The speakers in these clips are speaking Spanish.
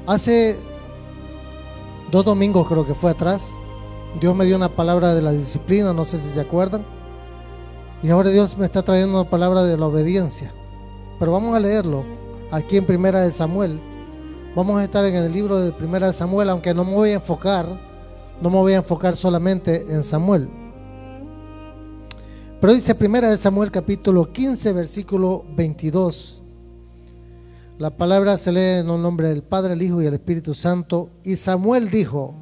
Hace 2 domingos creo que fue atrás, Dios me dio una palabra de la disciplina, no sé si se acuerdan. Y ahora Dios me está trayendo una palabra de la obediencia. Pero vamos a leerlo aquí en Primera de Samuel. Vamos a estar en el libro de Primera de Samuel, aunque no me voy a enfocar solamente en Samuel. Pero dice Primera de Samuel capítulo 15 versículo 22. La palabra se lee en el nombre del Padre, el Hijo y el Espíritu Santo. Y Samuel dijo: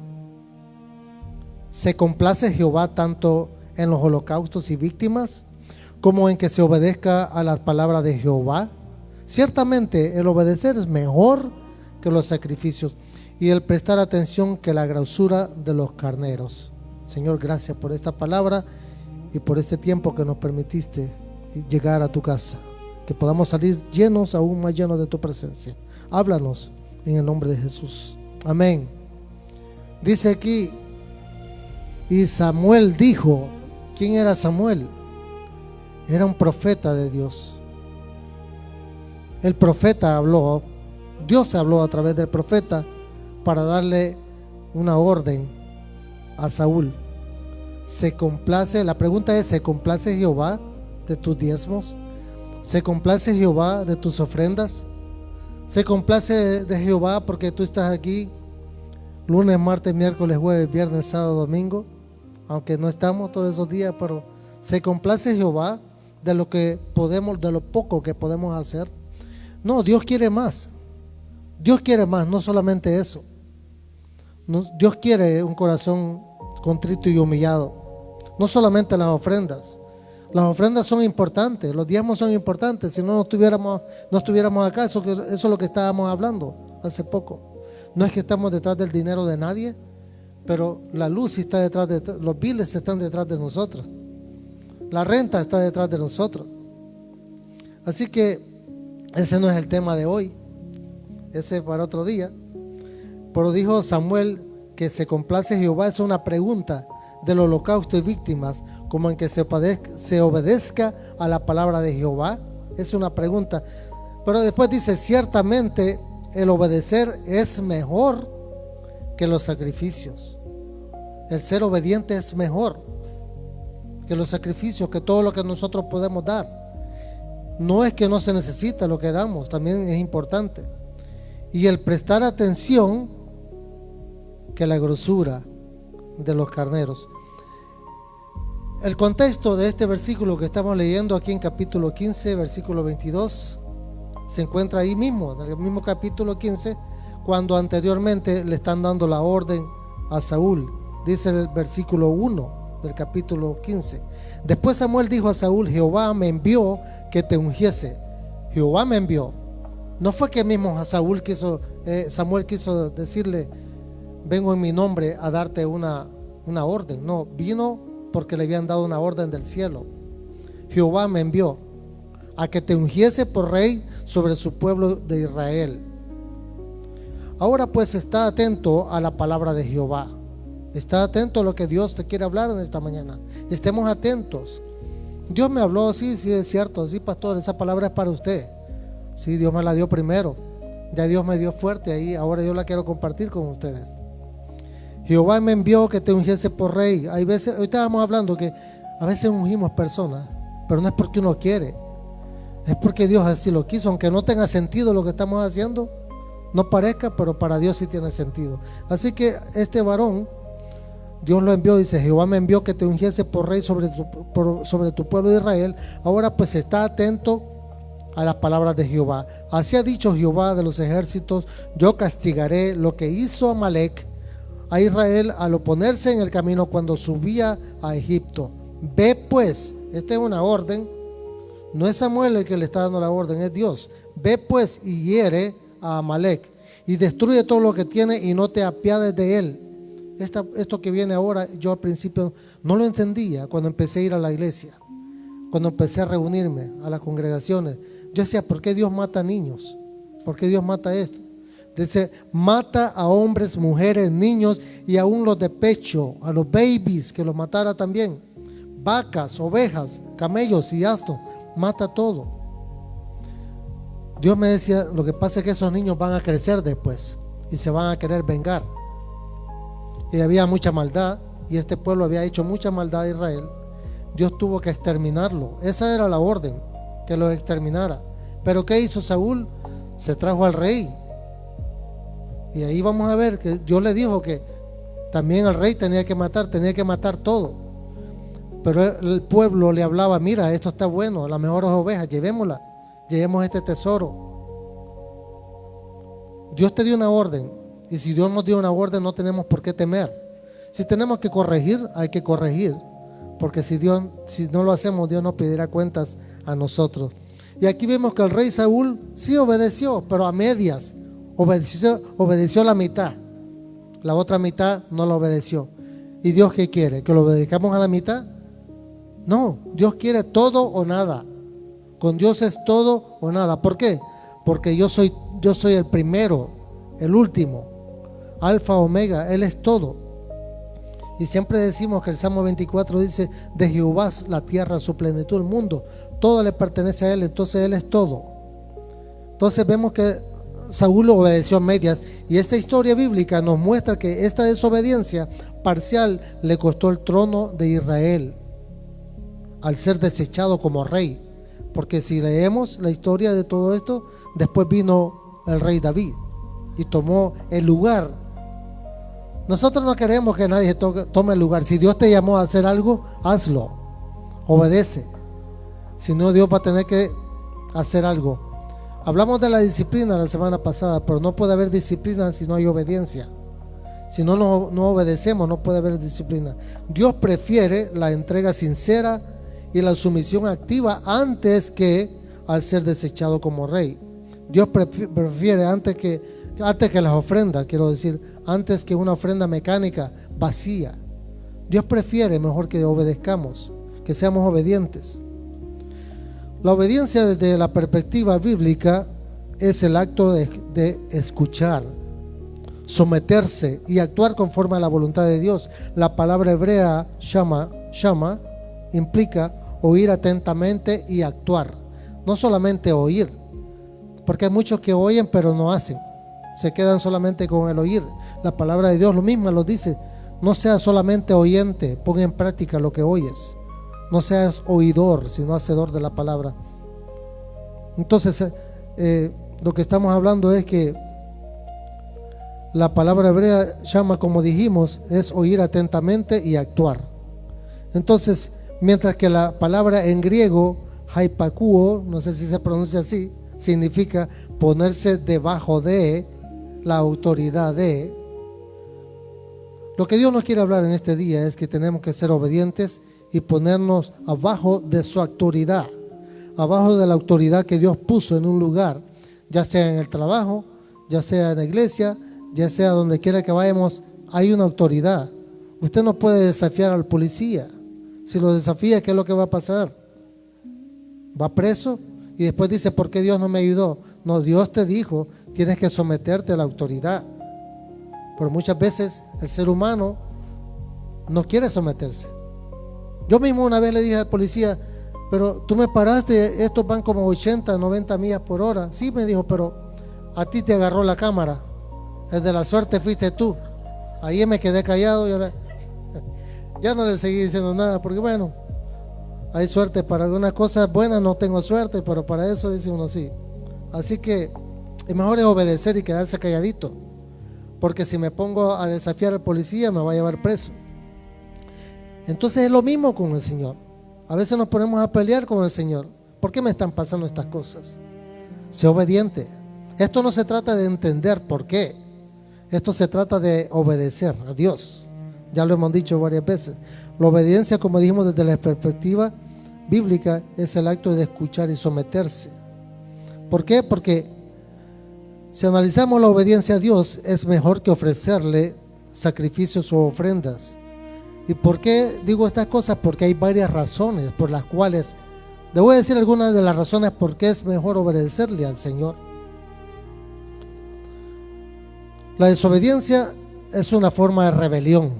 ¿se complace Jehová tanto en los holocaustos y víctimas como en que se obedezca a las palabras de Jehová? Ciertamente el obedecer es mejor que los sacrificios, y el prestar atención que la grosura de los carneros. Señor, gracias por esta palabra y por este tiempo que nos permitiste llegar a tu casa, que podamos salir llenos, aún más llenos de tu presencia. Háblanos en el nombre de Jesús, amén. Dice aquí: y Samuel dijo. ¿Quién era Samuel? Era un profeta de Dios. El profeta habló, Dios habló a través del profeta para darle una orden a Saúl. ¿Se complace? La pregunta es: ¿se complace Jehová de tus diezmos? ¿Se complace Jehová de tus ofrendas? ¿Se complace de Jehová porque tú estás aquí lunes, martes, miércoles, jueves, viernes, sábado, domingo? Aunque no estamos todos esos días, pero ¿se complace Jehová de lo que podemos, de lo poco que podemos hacer? No, Dios quiere más. Dios quiere más, no solamente eso. Dios quiere un corazón contrito y humillado. No solamente las ofrendas. Las ofrendas son importantes, los diezmos son importantes. Si no estuviéramos acá. Eso es lo que estábamos hablando hace poco. No es que estamos detrás del dinero de nadie, pero la luz está detrás los biles están detrás de nosotros, la renta está detrás de nosotros. Así que ese no es el tema de hoy, ese es para otro día. Pero dijo Samuel que se complace Jehová, es una pregunta del holocausto y víctimas, como en que se obedezca a la palabra de Jehová. Es una pregunta. Pero después dice: ciertamente el obedecer es mejor que los sacrificios. El ser obediente es mejor que los sacrificios, que todo lo que nosotros podemos dar. No es que no se necesita lo que damos, también es importante. Y el prestar atención que la grosura de los carneros. El contexto de este versículo que estamos leyendo aquí en capítulo 15 versículo 22 se encuentra ahí mismo, en el mismo capítulo 15, cuando anteriormente le están dando la orden a Saúl. Dice el versículo 1 del capítulo 15: después Samuel dijo a Saúl: Jehová me envió que te ungiese. Jehová me envió. No fue que mismo Samuel quiso decirle: vengo en mi nombre a darte una orden. No, vino porque le habían dado una orden del cielo. Jehová me envió a que te ungiese por rey sobre su pueblo de Israel. Ahora pues, está atento a la palabra de Jehová. Está atento a lo que Dios te quiere hablar en esta mañana. Estemos atentos. Dios me habló, sí, es cierto, sí, pastor, esa palabra es para usted. Sí, Dios me la dio primero. Ya Dios me dio fuerte ahí, ahora yo la quiero compartir con ustedes. Jehová me envió que te ungiese por rey. Hay veces, hoy estábamos hablando que a veces ungimos personas, pero no es porque uno quiere, es porque Dios así lo quiso, aunque no tenga sentido lo que estamos haciendo, no parezca, pero para Dios sí tiene sentido. Así que este varón, Dios lo envió, dice: Jehová me envió que te ungiese por rey sobre tu pueblo de Israel. Ahora pues está atento a las palabras de Jehová. Así ha dicho Jehová de los ejércitos: yo castigaré lo que hizo Amalek a Israel al oponerse en el camino cuando subía a Egipto. Ve pues, esta es una orden, no es Samuel el que le está dando la orden, es Dios. Ve pues y hiere a Amalek y destruye todo lo que tiene y no te apiades de él. Esto que viene ahora, yo al principio no lo entendía cuando empecé a ir a la iglesia, cuando empecé a reunirme a las congregaciones. Yo decía: ¿por qué Dios mata a niños? ¿Por qué Dios mata esto? Dice: mata a hombres, mujeres, niños y aún los de pecho, a los babies, que los matara también. Vacas, ovejas, camellos y asnos, mata todo. Dios me decía: lo que pasa es que esos niños van a crecer después y se van a querer vengar. Y había mucha maldad, y este pueblo había hecho mucha maldad a Israel. Dios tuvo que exterminarlo. Esa era la orden, que lo exterminara. Pero ¿qué hizo Saúl? Se trajo al rey. Y ahí vamos a ver que Dios le dijo que también al rey tenía que matar todo. Pero el pueblo le hablaba: mira, esto está bueno, las mejores ovejas, llevémosla, llevemos este tesoro. Dios te dio una orden, y si Dios nos dio una orden no tenemos por qué temer. Si tenemos que corregir, hay que corregir, porque si no lo hacemos, Dios nos pedirá cuentas a nosotros. Y aquí vemos que el rey Saúl sí obedeció, pero a medias. Obedeció la mitad, la otra mitad no la obedeció. ¿Y Dios qué quiere? ¿Que lo obedezcamos a la mitad? No, Dios quiere todo o nada. Con Dios es todo o nada. ¿Por qué? Porque yo soy el primero, el último, alfa, omega. Él es todo. Y siempre decimos que el Salmo 24 dice: de Jehová es la tierra, su plenitud, el mundo, todo le pertenece a Él. Entonces Él es todo. Entonces vemos que Saúl obedeció a medias, y esta historia bíblica nos muestra que esta desobediencia parcial le costó el trono de Israel al ser desechado como rey. Porque si leemos la historia de todo esto, después vino el rey David y tomó el lugar. Nosotros no queremos que nadie tome el lugar. Si Dios te llamó a hacer algo, hazlo, obedece. Si no, Dios va a tener que hacer algo. Hablamos de la disciplina la semana pasada, pero no puede haber disciplina si no hay obediencia. Si no obedecemos, no puede haber disciplina. Dios prefiere la entrega sincera y la sumisión activa antes que al ser desechado como rey. Dios prefiere antes que las ofrendas, quiero decir, antes que una ofrenda mecánica vacía. Dios prefiere mejor que obedezcamos, que seamos obedientes. La obediencia desde la perspectiva bíblica es el acto de escuchar, someterse y actuar conforme a la voluntad de Dios. La palabra hebrea shama implica oír atentamente y actuar. No solamente oír, porque hay muchos que oyen pero no hacen, se quedan solamente con el oír. La palabra de Dios lo mismo lo dice: no seas solamente oyente, pon en práctica lo que oyes. No seas oidor, sino hacedor de la palabra. Entonces, lo que estamos hablando es que la palabra hebrea shama, como dijimos, es oír atentamente y actuar. Entonces, mientras que la palabra en griego hypakuo, no sé si se pronuncia así, significa ponerse debajo de, la autoridad de. Lo que Dios nos quiere hablar en este día es que tenemos que ser obedientes y ponernos abajo de su autoridad, abajo de la autoridad que Dios puso en un lugar, ya sea en el trabajo, ya sea en la iglesia, ya sea donde quiera que vayamos. Hay una autoridad. Usted no puede desafiar al policía. Si lo desafía, ¿qué es lo que va a pasar? Va preso y después dice: ¿por qué Dios no me ayudó? No, Dios te dijo, tienes que someterte a la autoridad. Pero muchas veces el ser humano no quiere someterse. Yo mismo una vez le dije al policía: pero tú me paraste, estos van como 80, 90 millas por hora. Sí, me dijo, pero a ti te agarró la cámara, el de la suerte fuiste tú. Ahí me quedé callado y ahora ya no le seguí diciendo nada, porque bueno, hay suerte para algunas cosas buenas, no tengo suerte, pero para eso dice uno sí. Así que es mejor obedecer y quedarse calladito, porque si me pongo a desafiar al policía me va a llevar preso. Entonces es lo mismo con el Señor. A veces nos ponemos a pelear con el Señor. ¿Por qué me están pasando estas cosas? Sé obediente. Esto no se trata de entender por qué. Esto se trata de obedecer a Dios. Ya lo hemos dicho varias veces. La obediencia, como dijimos desde la perspectiva bíblica, es el acto de escuchar y someterse. ¿Por qué? Porque si analizamos la obediencia a Dios, es mejor que ofrecerle sacrificios o ofrendas. ¿Y por qué digo estas cosas? Porque hay varias razones por las cuales, le voy a decir algunas de las razones por qué es mejor obedecerle al Señor. La desobediencia es una forma de rebelión.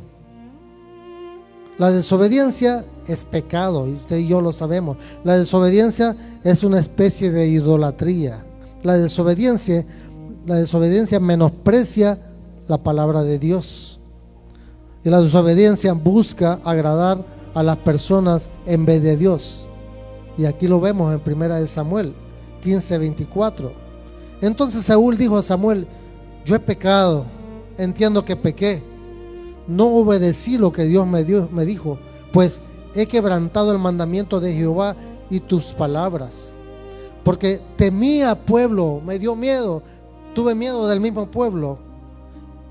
La desobediencia es pecado, y usted y yo lo sabemos. La desobediencia es una especie de idolatría. La desobediencia La desobediencia menosprecia la palabra de Dios. Y la desobediencia busca agradar a las personas en vez de Dios. Y aquí lo vemos en 1 Samuel 15:24. Entonces Saúl dijo a Samuel: yo he pecado, entiendo que pequé, no obedecí lo que Dios me dijo, pues he quebrantado el mandamiento de Jehová y tus palabras. Porque temía pueblo, me dio miedo, tuve miedo del mismo pueblo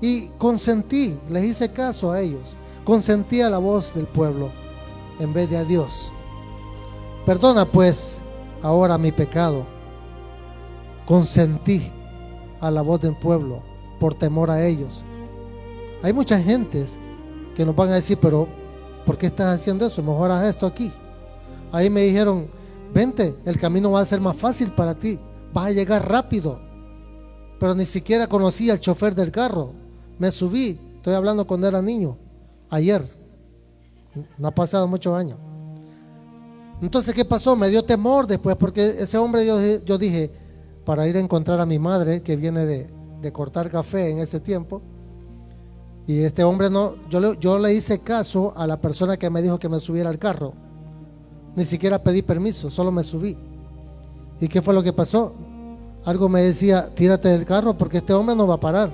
y consentí, les hice caso a ellos, consentí a la voz del pueblo en vez de a Dios. Perdona pues ahora mi pecado. Consentí a la voz del pueblo por temor a ellos. Hay muchas gentes que nos van a decir: pero ¿por qué estás haciendo eso? Mejor haz esto aquí. Ahí me dijeron: vente, el camino va a ser más fácil para ti, vas a llegar rápido. Pero ni siquiera conocí al chofer del carro. Me subí, estoy hablando cuando era niño, ayer, no ha pasado muchos años. Entonces, ¿qué pasó? Me dio temor después, porque ese hombre, yo dije, para ir a encontrar a mi madre, que viene de cortar café en ese tiempo. Y este hombre no, yo le hice caso a la persona que me dijo que me subiera al carro. Ni siquiera pedí permiso, solo me subí. ¿Y qué fue lo que pasó? Algo me decía: tírate del carro porque este hombre no va a parar.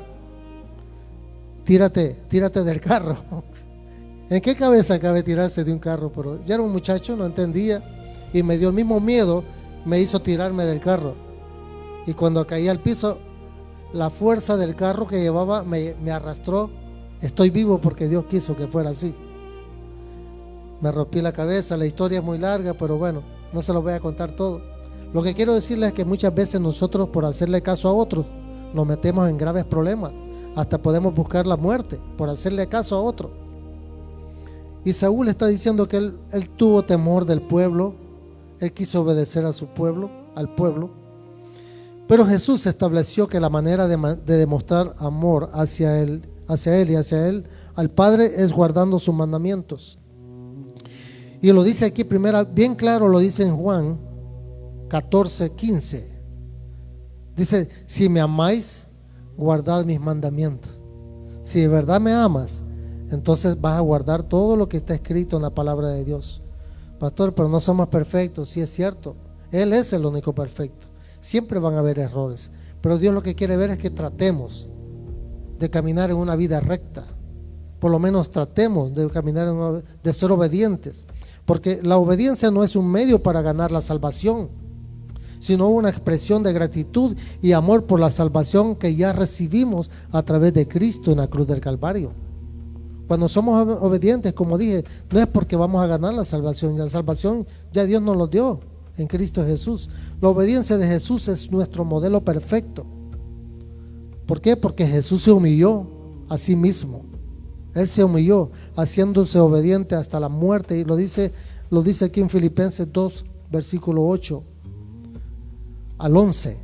Tírate del carro. ¿En qué cabeza cabe tirarse de un carro? Pero yo era un muchacho, no entendía, y me dio el mismo miedo, me hizo tirarme del carro. Y cuando caí al piso, la fuerza del carro que llevaba me arrastró. Estoy vivo porque Dios quiso que fuera así. Me rompí la cabeza, la historia es muy larga, pero bueno, no se lo voy a contar todo. Lo que quiero decirles es que muchas veces nosotros, por hacerle caso a otros, nos metemos en graves problemas. Hasta podemos buscar la muerte por hacerle caso a otro. Y Saúl está diciendo que él tuvo temor del pueblo, él quiso obedecer a su pueblo, al pueblo. Pero Jesús estableció que la manera de demostrar amor hacia él y hacia él, al Padre, es guardando sus mandamientos. Y lo dice aquí bien claro, lo dice en Juan 14:15. Dice: si me amáis, guardad mis mandamientos. Si de verdad me amas, entonces vas a guardar todo lo que está escrito en la palabra de Dios. Pastor, pero no somos perfectos. Sí, es cierto, Él es el único perfecto. Siempre van a haber errores, pero Dios lo que quiere ver es que tratemos de caminar en una vida recta. Por lo menos tratemos de caminar de ser obedientes, porque la obediencia no es un medio para ganar la salvación, sino una expresión de gratitud y amor por la salvación que ya recibimos a través de Cristo en la cruz del Calvario. Cuando somos obedientes, como dije, no es porque vamos a ganar la salvación ya Dios nos lo dio en Cristo Jesús. La obediencia de Jesús es nuestro modelo perfecto. ¿Por qué? Porque Jesús se humilló a sí mismo. Él se humilló haciéndose obediente hasta la muerte, y lo dice aquí en Filipenses 2, versículo 8 al 11.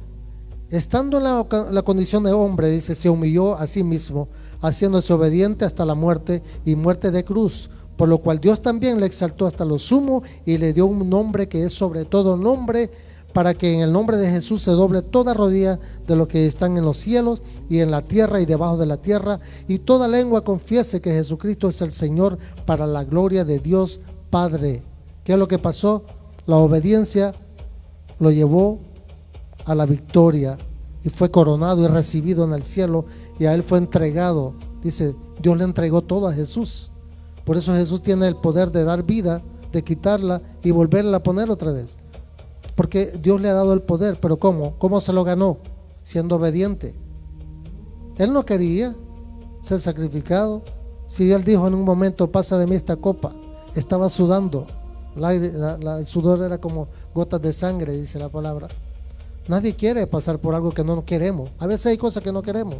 Estando en la condición de hombre, dice, se humilló a sí mismo, haciéndose obediente hasta la muerte, y muerte de cruz, por lo cual Dios también le exaltó hasta lo sumo y le dio un nombre que es sobre todo nombre, para que en el nombre de Jesús se doble toda rodilla de los que están en los cielos y en la tierra y debajo de la tierra, y toda lengua confiese que Jesucristo es el Señor, para la gloria de Dios Padre. ¿Qué es lo que pasó? La obediencia lo llevó a la victoria y fue coronado y recibido en el cielo, y a él fue entregado. Dice, Dios le entregó todo a Jesús. Por eso Jesús tiene el poder de dar vida, de quitarla y volverla a poner otra vez, porque Dios le ha dado el poder. Pero ¿cómo se lo ganó? Siendo obediente. Él no quería ser sacrificado. Si él dijo en un momento: pasa de mí esta copa, estaba sudando. El sudor era como gotas de sangre, dice la palabra. Nadie quiere pasar por algo que no queremos. A veces hay cosas que no queremos,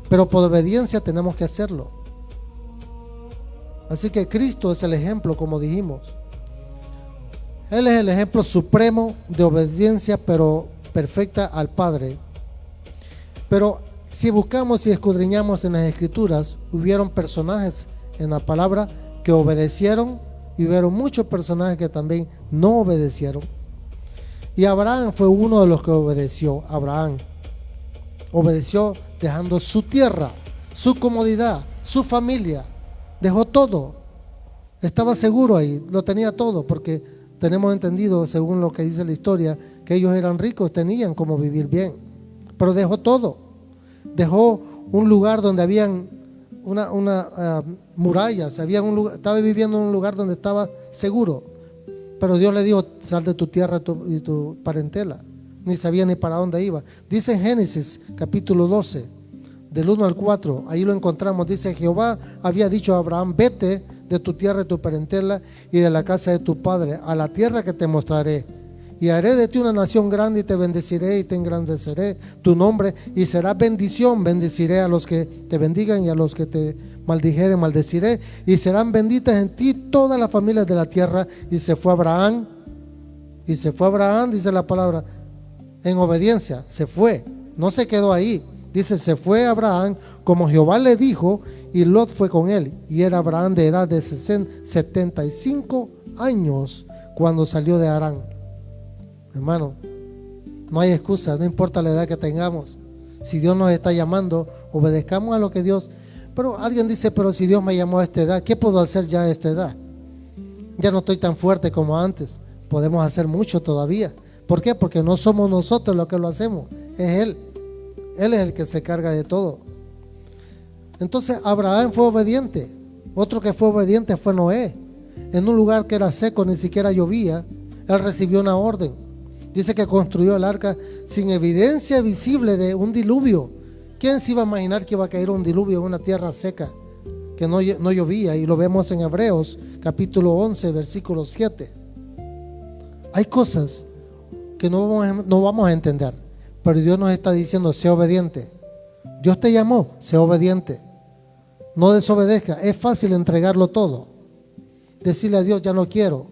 pero por obediencia tenemos que hacerlo. Así que Cristo es el ejemplo, como dijimos. Él es el ejemplo supremo de obediencia, pero perfecta al Padre. Pero si buscamos y escudriñamos en las Escrituras, hubieron personajes en la palabra que obedecieron, y hubieron muchos personajes que también no obedecieron. Y Abraham fue uno de los que obedeció. Abraham. Obedeció dejando su tierra, su comodidad, su familia. Dejó todo. Estaba seguro ahí, lo tenía todo, porque tenemos entendido, según lo que dice la historia, que ellos eran ricos, tenían como vivir bien. Pero dejó todo. Dejó un lugar donde habían murallas, estaba viviendo en un lugar donde estaba seguro. Pero Dios le dijo: sal de tu tierra y tu parentela. Ni sabía ni para dónde iba. Dice en Génesis capítulo 12, del 1 al 4, ahí lo encontramos. Dice: Jehová había dicho a Abraham: vete de tu tierra y tu parentela y de la casa de tu padre a la tierra que te mostraré, y haré de ti una nación grande, y te bendeciré y te engrandeceré tu nombre, y será bendición. Bendeciré a los que te bendigan, y a los que te maldijeren maldeciré, y serán benditas en ti todas las familias de la tierra. Y se fue Abraham, dice la palabra, en obediencia. Se fue, no se quedó ahí. Dice: se fue Abraham como Jehová le dijo, y Lot fue con él. Y era Abraham de edad de 75 años cuando salió de Harán. Hermano, no hay excusa, no importa la edad que tengamos. Si Dios nos está llamando, obedezcamos a lo que Dios. Pero alguien dice: pero si Dios me llamó a esta edad, ¿qué puedo hacer ya a esta edad? Ya no estoy tan fuerte como antes. Podemos hacer mucho todavía. ¿Por qué? Porque no somos nosotros los que lo hacemos, es Él. Él es el que se carga de todo. Entonces Abraham fue obediente. Otro que fue obediente fue Noé. En un lugar que era seco, ni siquiera llovía, él recibió una orden. Dice que construyó el arca sin evidencia visible de un diluvio. ¿Quién se iba a imaginar que iba a caer un diluvio en una tierra seca que no llovía? Y lo vemos en Hebreos capítulo 11 versículo 7. Hay cosas que no vamos a entender, pero Dios nos está diciendo: sé obediente. Dios te llamó, sé obediente. No desobedezca. Es fácil entregarlo todo, decirle a Dios: ya no quiero.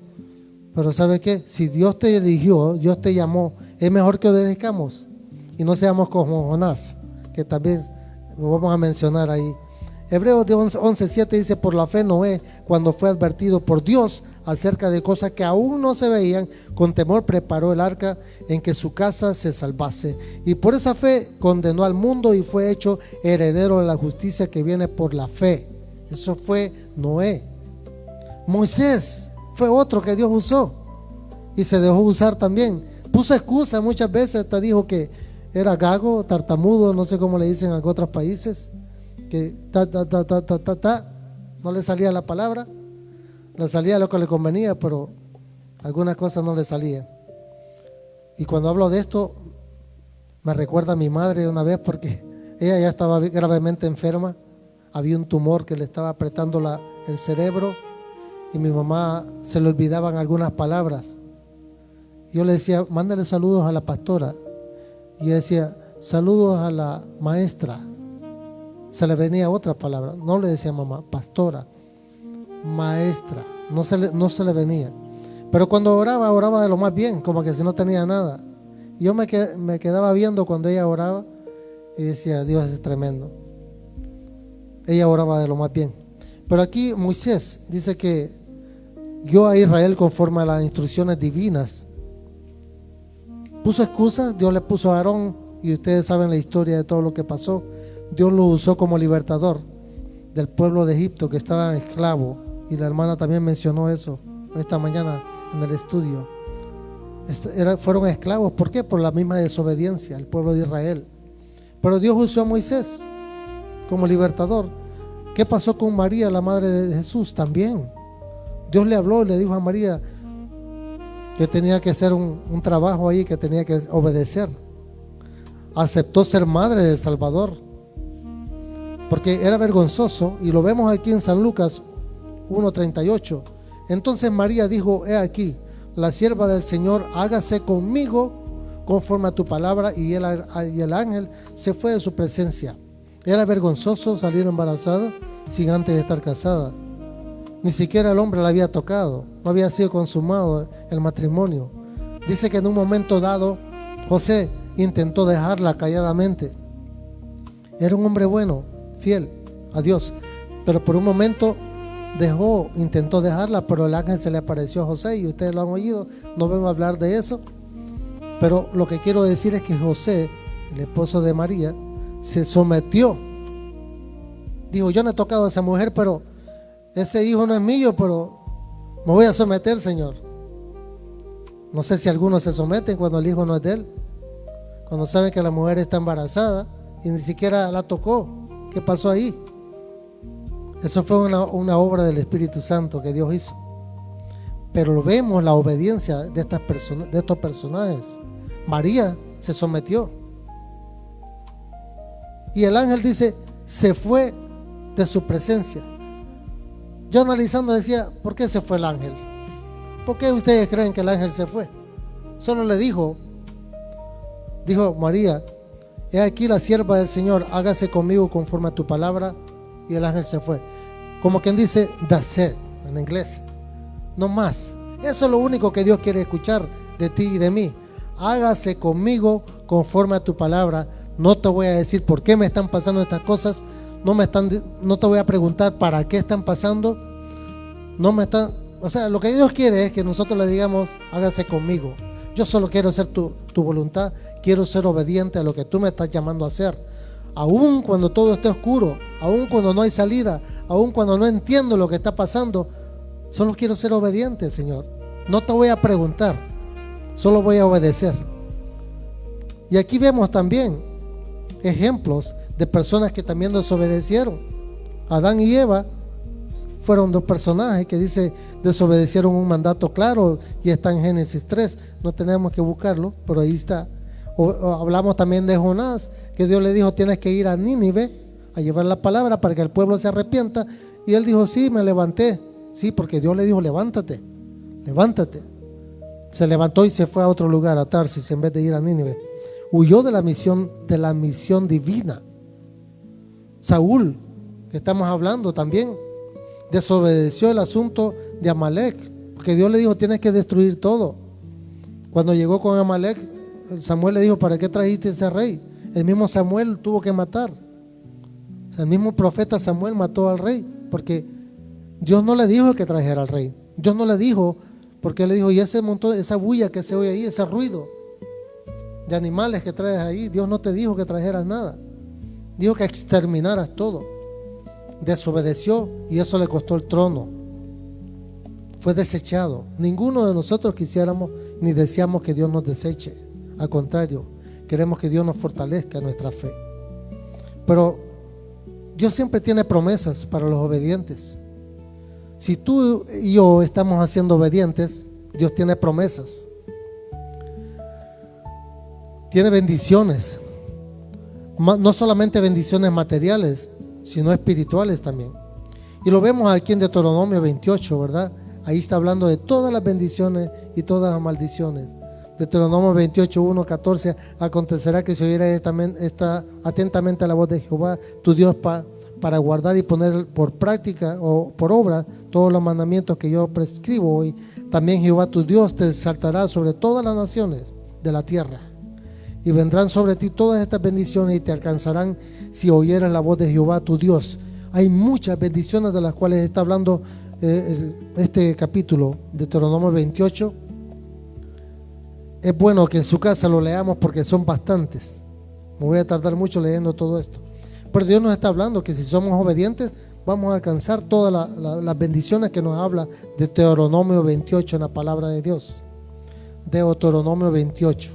Pero ¿sabe qué? Si Dios te eligió, Dios te llamó, es mejor que obedezcamos y no seamos como Jonás, que también lo vamos a mencionar ahí. Hebreos 11:7 dice: por la fe Noé, cuando fue advertido por Dios acerca de cosas que aún no se veían, con temor preparó el arca en que su casa se salvase, y por esa fe condenó al mundo y fue hecho heredero de la justicia que viene por la fe. Eso fue Noé. Moisés fue otro que Dios usó y se dejó usar también. Puso excusa muchas veces, hasta dijo que era gago, tartamudo, no sé cómo le dicen en otros países, que no le salía la palabra. Le salía lo que le convenía, pero algunas cosas no le salían. Y cuando hablo de esto, me recuerda a mi madre una vez, porque ella ya estaba gravemente enferma. Había un tumor que le estaba apretando el cerebro, y mi mamá se le olvidaban algunas palabras. Yo le decía: mándale saludos a la pastora. Y ella decía: saludos a la maestra. Se le venía otra palabra. No le decía mamá, pastora, maestra. No se le venía. Pero cuando oraba de lo más bien, como que si no tenía nada. Y yo me quedaba viendo cuando ella oraba y decía: Dios es tremendo. Ella oraba de lo más bien. Pero aquí Moisés dice que guió a Israel conforme a las instrucciones divinas. Puso excusas. Dios le puso a Aarón, y ustedes saben la historia de todo lo que pasó. Dios lo usó como libertador del pueblo de Egipto, que estaba esclavo. Y la hermana también mencionó eso esta mañana en el estudio. Fueron esclavos. ¿Por qué? Por la misma desobediencia, el pueblo de Israel. Pero Dios usó a Moisés como libertador. ¿Qué pasó con María, la madre de Jesús? También Dios le habló y le dijo a María que tenía que hacer un trabajo ahí, que tenía que obedecer. Aceptó ser madre del Salvador, porque era vergonzoso, y lo vemos aquí en San Lucas 1:38. Entonces María dijo: he aquí, la sierva del Señor, hágase conmigo conforme a tu palabra. Y el ángel se fue de su presencia. Era vergonzoso salir embarazada sin antes de estar casada. Ni siquiera el hombre la había tocado, no había sido consumado el matrimonio. Dice que en un momento dado José intentó dejarla calladamente. Era un hombre bueno, fiel a Dios, pero por un momento intentó dejarla, pero el ángel se le apareció a José, y ustedes lo han oído. No vengo a hablar de eso, pero lo que quiero decir es que José, el esposo de María, se sometió. Dijo, yo no he tocado a esa mujer, pero ese hijo no es mío, pero me voy a someter, Señor. No sé si algunos se someten cuando el hijo no es de él, cuando saben que la mujer está embarazada y ni siquiera la tocó. ¿Qué pasó ahí? Eso fue una obra del Espíritu Santo que Dios hizo. Pero lo vemos, la obediencia de estas personas, de estos personajes. María se sometió. Y el ángel dice, se fue de su presencia. Yo analizando decía, ¿por qué se fue el ángel? ¿Por qué ustedes creen que el ángel se fue? Solo le dijo María, he aquí la sierva del Señor, hágase conmigo conforme a tu palabra. Y el ángel se fue. Como quien dice, that's it, en inglés. No más. Eso es lo único que Dios quiere escuchar de ti y de mí. Hágase conmigo conforme a tu palabra. No te voy a decir por qué me están pasando estas cosas. No te voy a preguntar para qué están pasando. O sea, lo que Dios quiere es que nosotros le digamos, hágase conmigo. Yo solo quiero hacer tu voluntad. Quiero ser obediente a lo que tú me estás llamando a hacer. Aún cuando todo esté oscuro, aún cuando no hay salida, aún cuando no entiendo lo que está pasando, solo quiero ser obediente, Señor. No te voy a preguntar, solo voy a obedecer. Y aquí vemos también ejemplos de personas que también desobedecieron. Adán y Eva fueron dos personajes que dice desobedecieron un mandato claro y está en Génesis 3. No tenemos que buscarlo, pero ahí está. O hablamos también de Jonás, que Dios le dijo, tienes que ir a Nínive a llevar la palabra para que el pueblo se arrepienta. Y él dijo, sí, me levanté. Sí, porque Dios le dijo, levántate. Se levantó y se fue a otro lugar, a Tarsis, en vez de ir a Nínive. Huyó de la misión divina. Saúl, que estamos hablando también, desobedeció el asunto de Amalek, porque Dios le dijo, tienes que destruir todo. Cuando llegó con Amalek, Samuel le dijo, ¿para qué trajiste ese rey? El mismo Samuel tuvo que matar. O sea, el mismo profeta Samuel mató al rey, porque Dios no le dijo que trajera al rey. Dios no le dijo, porque le dijo, y ese montón, esa bulla que se oye ahí, ese ruido de animales que traes ahí, Dios no te dijo que trajeras nada. Dijo que exterminaras todo. Desobedeció y eso le costó el trono. Fue desechado. Ninguno de nosotros quisiéramos ni deseamos que Dios nos deseche. Al contrario, queremos que Dios nos fortalezca nuestra fe. Pero Dios siempre tiene promesas para los obedientes. Si tú y yo estamos haciendo obedientes, Dios tiene promesas. Tiene bendiciones. No solamente bendiciones materiales, sino espirituales también. Y lo vemos aquí en Deuteronomio 28, ¿verdad? Ahí está hablando de todas las bendiciones y todas las maldiciones. Deuteronomio 28, 1, 14. Acontecerá que si oyeres atentamente a la voz de Jehová, tu Dios, para guardar y poner por práctica o por obra todos los mandamientos que yo prescribo hoy, también Jehová tu Dios te exaltará sobre todas las naciones de la tierra. Y vendrán sobre ti todas estas bendiciones y te alcanzarán si oyeres la voz de Jehová tu Dios. Hay muchas bendiciones de las cuales está hablando este capítulo de Deuteronomio 28. Es bueno que en su casa lo leamos porque son bastantes. Me voy a tardar mucho leyendo todo esto. Pero Dios nos está hablando que si somos obedientes vamos a alcanzar todas las bendiciones que nos habla de Deuteronomio 28 en la palabra de Dios. Deuteronomio 28,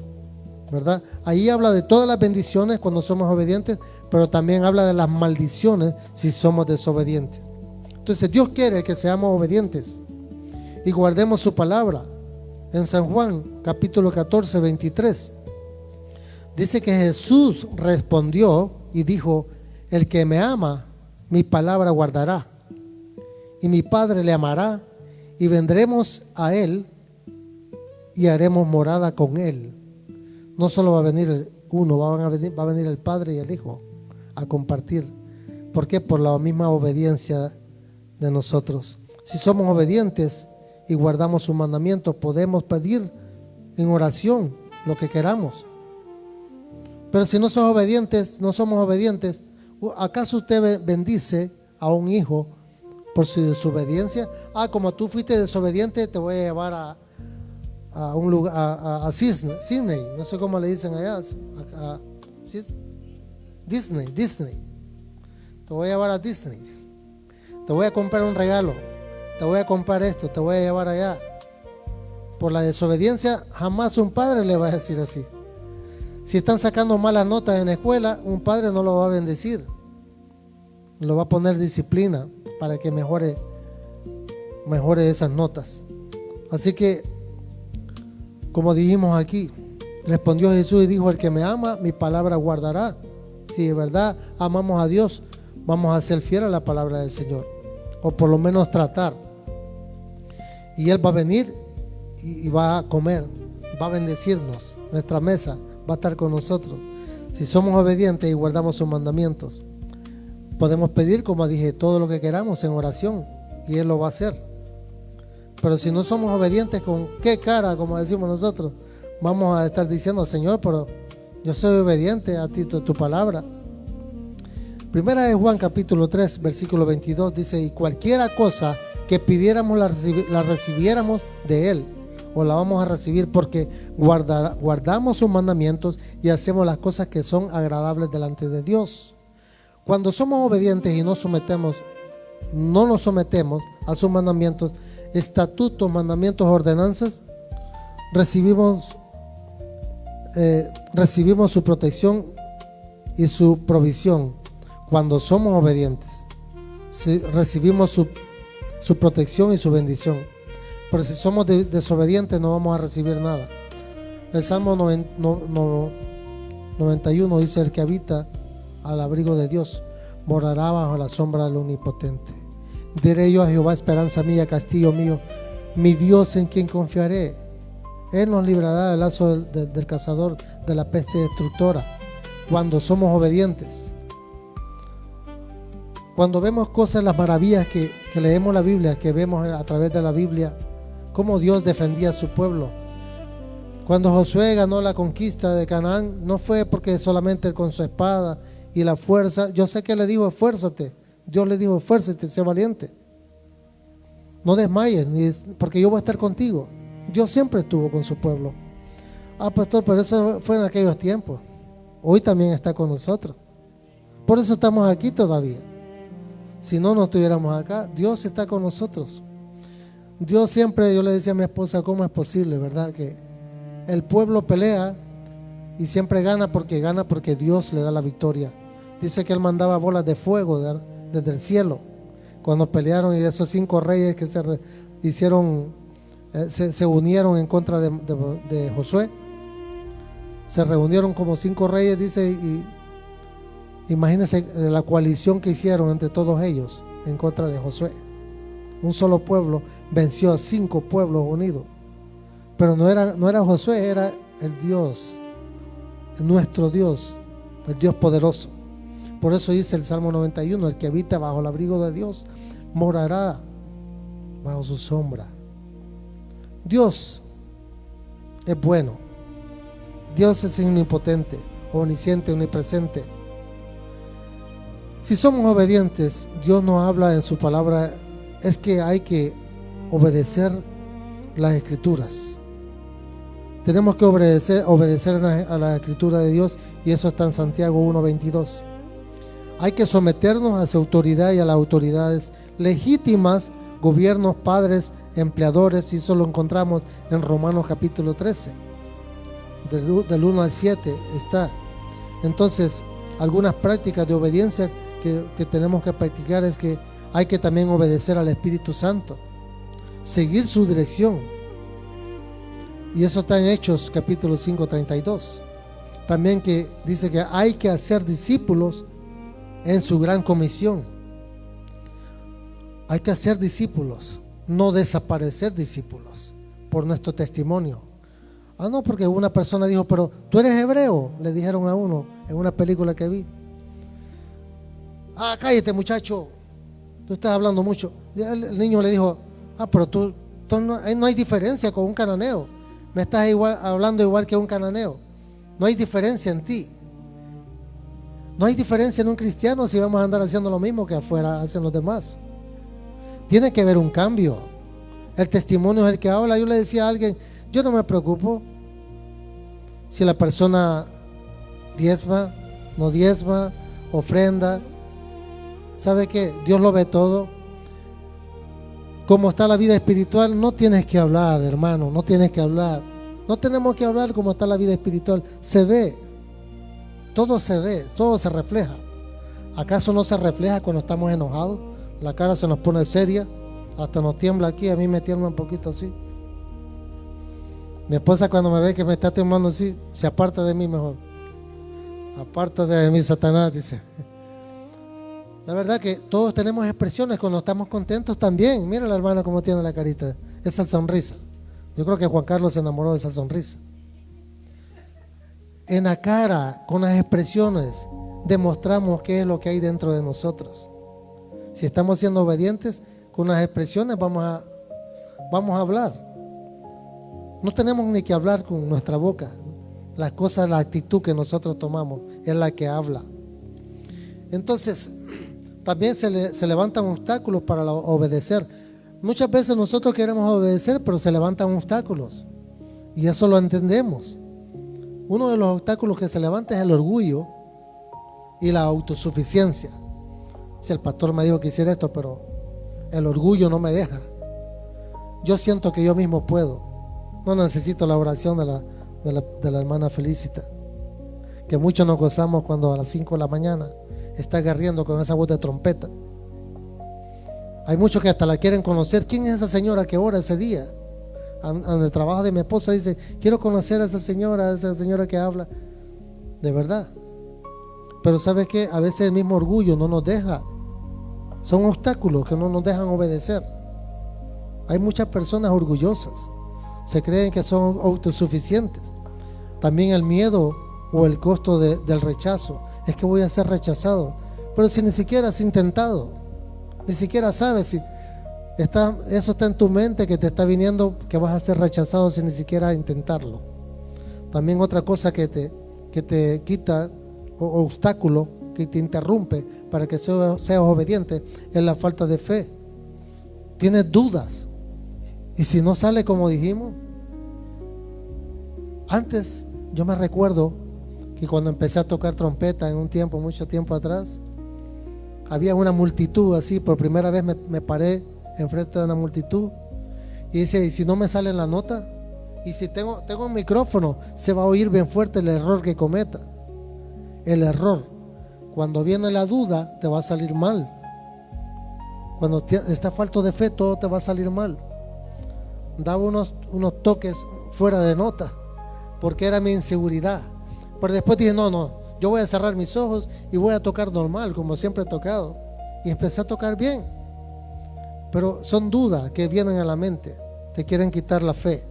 ¿verdad? Ahí habla de todas las bendiciones cuando somos obedientes, pero también habla de las maldiciones si somos desobedientes. Entonces Dios quiere que seamos obedientes y guardemos su palabra. En San Juan capítulo 14, 23 dice que Jesús respondió y dijo, el que me ama, mi palabra guardará, y mi Padre le amará, y vendremos a él y haremos morada con él. No solo va a venir uno, va a venir el Padre y el Hijo a compartir. ¿Por qué? Por la misma obediencia de nosotros. Si somos obedientes y guardamos sus mandamientos, podemos pedir en oración lo que queramos. Pero si no somos obedientes, ¿acaso usted bendice a un hijo por su desobediencia? Como tú fuiste desobediente, te voy a llevar a un lugar, a Sydney, no sé cómo le dicen allá, Disney. Te voy a llevar a Disney. Te voy a comprar un regalo. Te voy a comprar esto, te voy a llevar allá. Por la desobediencia, jamás un padre le va a decir así. Si están sacando malas notas en la escuela, un padre no lo va a bendecir. Lo va a poner disciplina para que mejore esas notas. Así que, como dijimos aquí, respondió Jesús y dijo: el que me ama, mi palabra guardará. Si de verdad amamos a Dios, vamos a ser fieles a la palabra del Señor, o por lo menos tratar. Y Él va a venir y va a comer, va a bendecirnos, nuestra mesa va a estar con nosotros. Si somos obedientes y guardamos sus mandamientos, podemos pedir, como dije, todo lo que queramos en oración, y Él lo va a hacer. Pero si no somos obedientes, ¿con qué cara, como decimos nosotros, vamos a estar diciendo: Señor, pero yo soy obediente a ti, tu palabra? Primera de Juan capítulo 3 versículo 22 dice: y cualquiera cosa que pidiéramos la recibiéramos de Él, o la vamos a recibir, porque guardamos sus mandamientos y hacemos las cosas que son agradables delante de Dios. Cuando somos obedientes y no nos sometemos a sus mandamientos, estatutos, mandamientos, ordenanzas, recibimos su protección y su provisión. Cuando somos obedientes, recibimos su protección y su bendición. Pero si somos desobedientes, no vamos a recibir nada. El Salmo 91 dice: el que habita al abrigo de Dios morará bajo la sombra del Omnipotente. Diré yo a Jehová: esperanza mía, castillo mío, mi Dios en quien confiaré. Él nos librará del lazo del cazador, de la peste destructora. Cuando somos obedientes, cuando vemos cosas, las maravillas que leemos la Biblia, que vemos a través de la Biblia, cómo Dios defendía a su pueblo. Cuando Josué ganó la conquista de Canaán, no fue porque solamente con su espada y la fuerza. Yo sé que le dijo: esfuérzate. Dios le dijo: esfuérzate, sé valiente, no desmayes, porque yo voy a estar contigo. Dios siempre estuvo con su pueblo. Pastor, pero eso fue en aquellos tiempos. Hoy también está con nosotros. Por eso estamos aquí todavía. Si no estuviéramos acá, Dios está con nosotros. Dios siempre, yo le decía a mi esposa: ¿cómo es posible, verdad? Que el pueblo pelea y siempre gana porque Dios le da la victoria. Dice que Él mandaba bolas de fuego desde el cielo cuando pelearon, y esos 5 reyes que se unieron en contra de Josué. Se reunieron como 5 reyes, dice, y imagínense la coalición que hicieron entre todos ellos en contra de Josué. Un solo pueblo venció a 5 pueblos unidos. Pero no era Josué, era el Dios, nuestro Dios, el Dios poderoso. Por eso dice el Salmo 91: el que habita bajo el abrigo de Dios morará bajo su sombra. Dios es bueno. Dios es omnipotente, omnisciente, omnipresente. Si somos obedientes, Dios nos habla en su palabra, es que hay que obedecer las escrituras. Tenemos que obedecer a la escritura de Dios, y eso está en Santiago 1:22. Hay que someternos a su autoridad y a las autoridades legítimas, gobiernos, padres, empleadores, y eso lo encontramos en Romanos capítulo 13, del 1 al 7 está. Entonces, algunas prácticas de obediencia que tenemos que practicar es que hay que también obedecer al Espíritu Santo, seguir su dirección, y eso está en Hechos capítulo 5:32. También que dice que hay que hacer discípulos en su gran comisión. Hay que hacer discípulos, no desaparecer discípulos por nuestro testimonio. No, porque una persona dijo: pero tú eres hebreo, le dijeron a uno en una película que vi. Cállate, muchacho, tú estás hablando mucho. El niño le dijo: pero tú no hay diferencia con un cananeo, me estás hablando igual que un cananeo, no hay diferencia en ti. No hay diferencia en un cristiano si vamos a andar haciendo lo mismo que afuera hacen los demás. Tiene que haber un cambio. El testimonio es el que habla. Yo le decía a alguien: yo no me preocupo si la persona diezma, no diezma, ofrenda. ¿Sabe qué? Dios lo ve todo. Cómo está la vida espiritual, no tienes que hablar, hermano, no tienes que hablar. No tenemos que hablar cómo está la vida espiritual. Se ve, todo se ve, todo se refleja. ¿Acaso no se refleja cuando estamos enojados? La cara se nos pone seria, hasta nos tiembla aquí, a mí me tiembla un poquito así. Mi esposa cuando me ve que me está temblando así, se aparta de mí mejor. Apártate de mí, Satanás, dice. La verdad que todos tenemos expresiones cuando estamos contentos también. Mira la hermana cómo tiene la carita, esa sonrisa. Yo creo que Juan Carlos se enamoró de esa sonrisa. En la cara, con las expresiones, demostramos qué es lo que hay dentro de nosotros. Si estamos siendo obedientes, con las expresiones vamos a hablar. No tenemos ni que hablar con nuestra boca. Las cosas, la actitud que nosotros tomamos es la que habla. Entonces, también se levantan obstáculos para obedecer. Muchas veces nosotros queremos obedecer, pero se levantan obstáculos. Y eso lo entendemos. Uno de los obstáculos que se levanta es el orgullo y la autosuficiencia. Si el pastor me dijo que hiciera esto, pero el orgullo no me deja. Yo siento que yo mismo puedo. No necesito la oración de la hermana Felicita, que muchos nos gozamos cuando a las 5 de la mañana está guerreando con esa voz de trompeta. Hay muchos que hasta la quieren conocer. ¿Quién es esa señora que ora ese día? En el trabajo de mi esposa dice, quiero conocer a esa señora que habla. De verdad. Pero ¿sabes qué? A veces el mismo orgullo no nos deja. Son obstáculos que no nos dejan obedecer. Hay muchas personas orgullosas. Se creen que son autosuficientes. También el miedo o el costo del rechazo. Es que voy a ser rechazado. Pero si ni siquiera has intentado, ni siquiera sabes si eso está en tu mente, que te está viniendo, que vas a ser rechazado sin ni siquiera intentarlo. También otra cosa que te quita, o obstáculo que te interrumpe para que seas obediente, es la falta de fe. Tienes dudas. Y si no sale como dijimos, antes yo me recuerdo que cuando empecé a tocar trompeta en un tiempo, mucho tiempo atrás, había una multitud así. Por primera vez me paré enfrente de una multitud y dice, ¿y si no me sale la nota? Y si tengo un micrófono, se va a oír bien fuerte el error que cometa. El error, cuando viene la duda, te va a salir mal. Cuando está falto de fe, todo te va a salir mal. Daba unos toques fuera de nota porque era mi inseguridad. Pero después dije, no, yo voy a cerrar mis ojos y voy a tocar normal, como siempre he tocado. Y empecé a tocar bien. Pero son dudas que vienen a la mente, te quieren quitar la fe,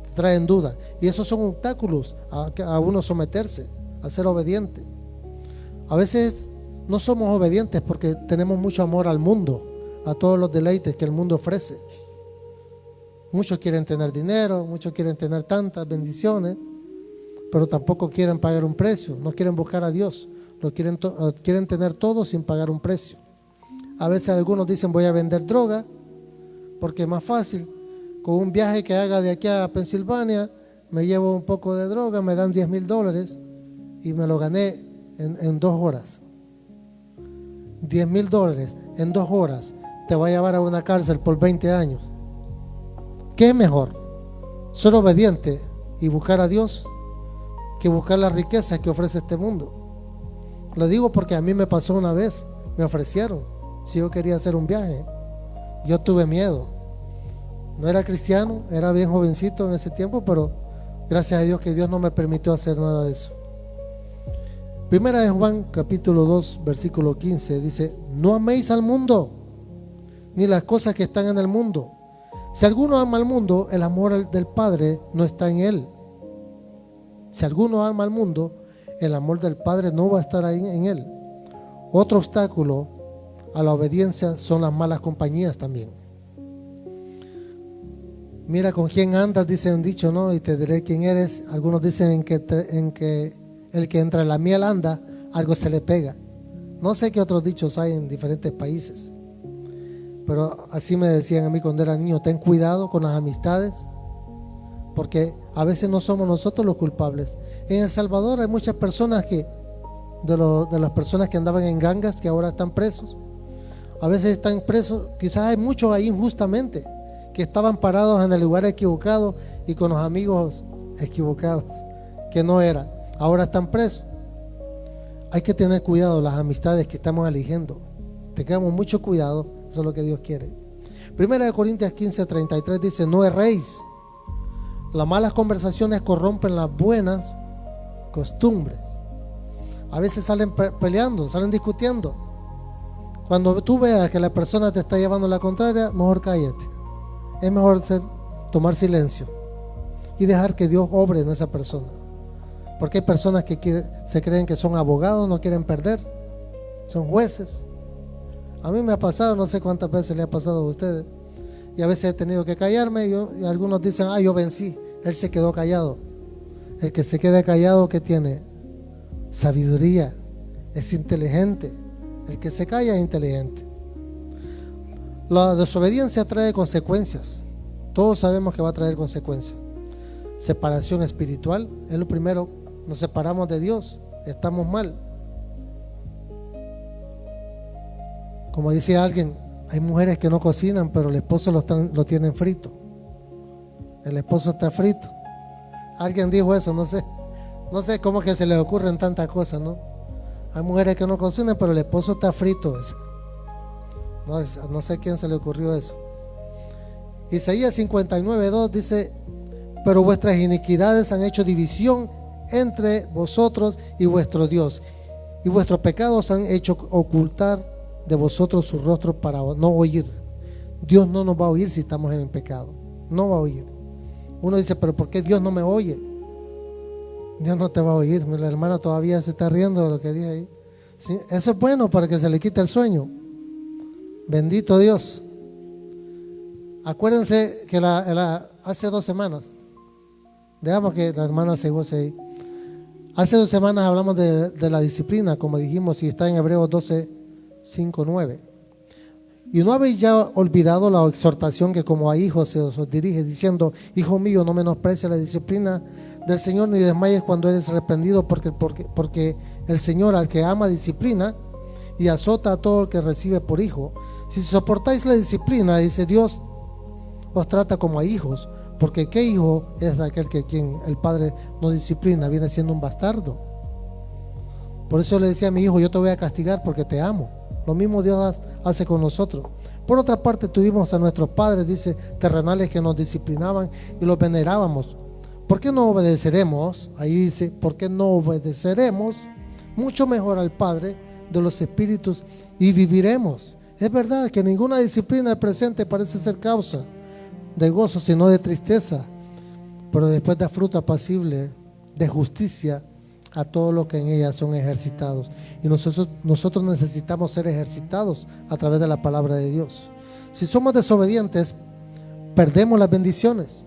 te traen dudas. Y esos son obstáculos a uno someterse, a ser obediente. A veces no somos obedientes porque tenemos mucho amor al mundo, a todos los deleites que el mundo ofrece. Muchos quieren tener dinero, muchos quieren tener tantas bendiciones, pero tampoco quieren pagar un precio, no quieren buscar a Dios, quieren tener todo sin pagar un precio. A veces algunos dicen, voy a vender droga porque es más fácil. Con un viaje que haga de aquí a Pensilvania, me llevo un poco de droga, me dan $10,000 y me lo gané en 2 horas. $10,000 en 2 horas te va a llevar a una cárcel por 20 años. ¿Qué es mejor? Ser obediente y buscar a Dios que buscar las riquezas que ofrece este mundo. Lo digo porque a mí me pasó una vez, me ofrecieron si yo quería hacer un viaje. Yo tuve miedo. No era cristiano, era bien jovencito en ese tiempo, pero gracias a Dios que Dios no me permitió hacer nada de eso. Primera de Juan capítulo 2 versículo 15 dice, no améis al mundo ni las cosas que están en el mundo. Si alguno ama al mundo, el amor del Padre no está en él. Si alguno ama al mundo, el amor del Padre no va a estar ahí en él. Otro obstáculo a la obediencia son las malas compañías también. Mira con quién andas, dice un dicho, ¿no? Y te diré quién eres. Algunos dicen que el que entra en la miel anda, algo se le pega. No sé qué otros dichos hay en diferentes países, pero así me decían a mí cuando era niño, ten cuidado con las amistades, porque a veces no somos nosotros los culpables. En El Salvador hay muchas personas que de las personas que andaban en gangas, que ahora están presos. A veces están presos, quizás hay muchos ahí injustamente, que estaban parados en el lugar equivocado y con los amigos equivocados, que no eran. Ahora están presos. Hay que tener cuidado las amistades que estamos eligiendo. Tengamos mucho cuidado, eso es lo que Dios quiere. Primera de Corintios 15:33 dice: no erréis. Las malas conversaciones corrompen las buenas costumbres. A veces salen peleando, salen discutiendo. Cuando tú veas que la persona te está llevando la contraria, mejor cállate. Es mejor tomar silencio y dejar que Dios obre en esa persona. Porque hay personas que se creen que son abogados, no quieren perder, son jueces. A mí me ha pasado, no sé cuántas veces le ha pasado a ustedes, y a veces he tenido que callarme y algunos dicen: yo vencí. Él se quedó callado. El que se quede callado, ¿qué tiene? Sabiduría, es inteligente. El que se calla es inteligente. La desobediencia trae consecuencias. Todos sabemos que va a traer consecuencias. Separación espiritual es lo primero. Nos separamos de Dios, estamos mal. Como dice alguien, hay mujeres que no cocinan, pero el esposo lo tienen frito. El esposo está frito. Alguien dijo eso, no sé cómo que se le ocurren tantas cosas, ¿no? Hay mujeres que no cocinan, pero el esposo está frito. No sé quién se le ocurrió eso. Isaías 59:2 dice: pero vuestras iniquidades han hecho división entre vosotros y vuestro Dios, y vuestros pecados han hecho ocultar de vosotros su rostro para no oír. Dios no nos va a oír si estamos en el pecado. No va a oír. Uno dice: pero ¿por qué Dios no me oye? Dios no te va a oír. La hermana todavía se está riendo de lo que dije ahí. ¿Sí? Eso es bueno para que se le quite el sueño. Bendito Dios. Acuérdense que hace 2 semanas, dejamos que la hermana se goce ahí. Hace 2 semanas hablamos de la disciplina, como dijimos, y está en Hebreos 12:5-9. Y no habéis ya olvidado la exhortación que como a hijos se os dirige, diciendo: hijo mío, no menosprecies la disciplina del Señor, ni desmayes cuando eres reprendido, porque el Señor al que ama disciplina y azota a todo el que recibe por hijo. Si soportáis la disciplina, dice Dios, os trata como a hijos, porque ¿qué hijo es aquel que quien el padre no disciplina? Viene siendo un bastardo. Por eso le decía a mi hijo: yo te voy a castigar porque te amo. Lo mismo Dios hace con nosotros. Por otra parte, tuvimos a nuestros padres, dice, terrenales, que nos disciplinaban y los venerábamos. ¿Por qué no obedeceremos? Ahí dice: ¿por qué no obedeceremos mucho mejor al Padre de los espíritus y viviremos? Es verdad que ninguna disciplina al presente parece ser causa de gozo, sino de tristeza, pero después da fruto apacible de justicia a todos los que en ella son ejercitados. Y nosotros necesitamos ser ejercitados a través de la palabra de Dios. Si somos desobedientes, perdemos las bendiciones.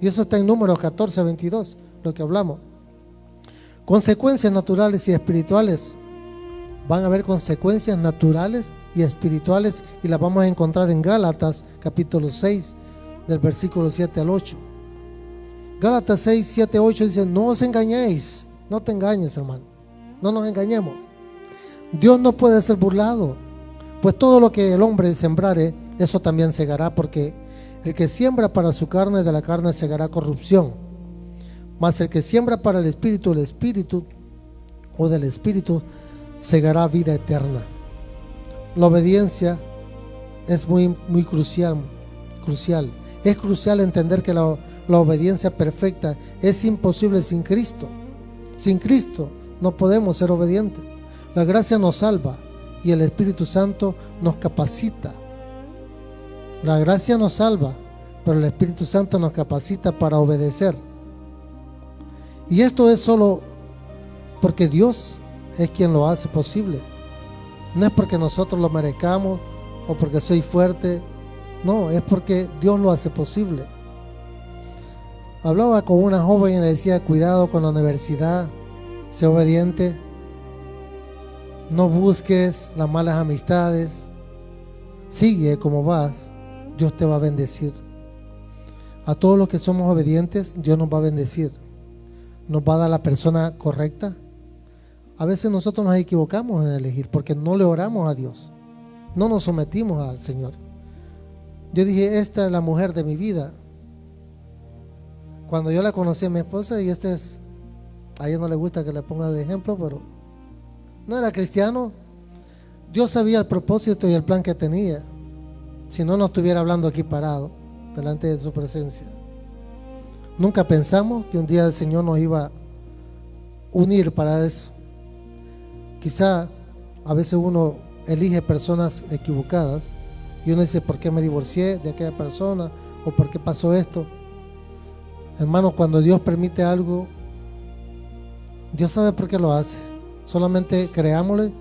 Y eso está en Números 14:22, lo que hablamos. Consecuencias naturales y espirituales. Van a haber consecuencias naturales y espirituales, y las vamos a encontrar en Gálatas capítulo 6, del versículo 7 al 8. Gálatas 6, 7, 8 dice: no os engañéis. No te engañes, hermano. No nos engañemos. Dios no puede ser burlado, pues todo lo que el hombre sembrare, eso también segará, porque el que siembra para su carne, de la carne segará corrupción, mas el que siembra para el espíritu o del espíritu segará vida eterna. La obediencia es muy crucial. Es crucial entender que la obediencia perfecta es imposible sin Cristo. Sin Cristo no podemos ser obedientes. La gracia nos salva y el Espíritu Santo nos capacita. La gracia nos salva, pero el Espíritu Santo nos capacita para obedecer. Y esto es solo porque Dios es quien lo hace posible. No es porque nosotros lo merezcamos o porque soy fuerte. No, es porque Dios lo hace posible. Hablaba con una joven y le decía: cuidado con la universidad, sé obediente, no busques las malas amistades, sigue como vas, Dios te va a bendecir. A todos los que somos obedientes, Dios nos va a bendecir, nos va a dar la persona correcta, A veces nosotros nos equivocamos en elegir porque no le oramos a Dios, no nos sometimos al Señor. Yo dije, esta es la mujer de mi vida. Cuando yo la conocí a mi esposa, y a ella no le gusta que le ponga de ejemplo, pero no era cristiano. Dios sabía el propósito y el plan que tenía. Si no, no estuviera hablando aquí parado delante de su presencia. Nunca pensamos que un día el Señor nos iba a unir para eso. Quizá a veces uno elige personas equivocadas y uno dice, ¿por qué me divorcié de aquella persona? ¿O por qué pasó esto? Hermano, cuando Dios permite algo, Dios sabe por qué lo hace. Solamente creámosle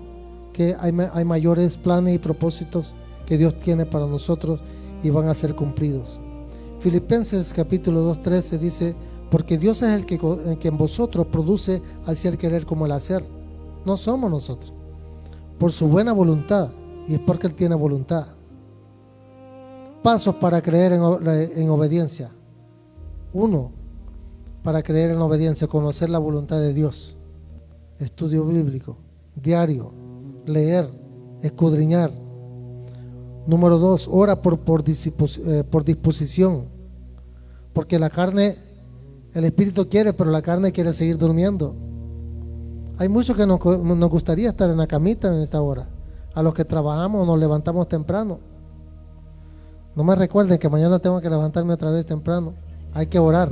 que hay mayores planes y propósitos que Dios tiene para nosotros y van a ser cumplidos. Filipenses capítulo 2:13 dice, porque Dios es el que en vosotros produce así el querer como el hacer. No somos nosotros. Por su buena voluntad, y es porque Él tiene voluntad. Pasos para creer en obediencia. 1, para creer en obediencia, conocer la voluntad de Dios. Estudio bíblico, diario, leer, escudriñar. Número 2, ora por disposición. Porque la carne, el espíritu quiere, pero la carne quiere seguir durmiendo. Hay muchos que nos gustaría estar en la camita en esta hora. A los que trabajamos nos levantamos temprano. No me recuerden que mañana tengo que levantarme otra vez temprano. Hay que orar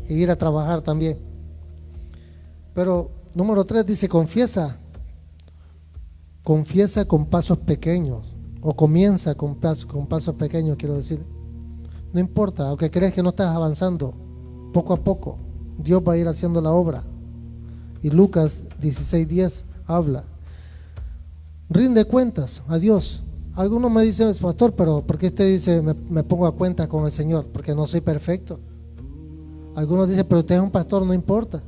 y ir a trabajar también. Pero número 3 dice, confiesa con pasos pequeños, o comienza con pasos pequeños, quiero decir. No importa, aunque crees que no estás avanzando, poco a poco Dios va a ir haciendo la obra. Y Lucas 16:10 habla, rinde cuentas a Dios. Algunos me dicen, pastor, pero ¿por qué usted dice me pongo a cuenta con el Señor? Porque no soy perfecto. Algunos dicen, pero usted es un pastor, no importa.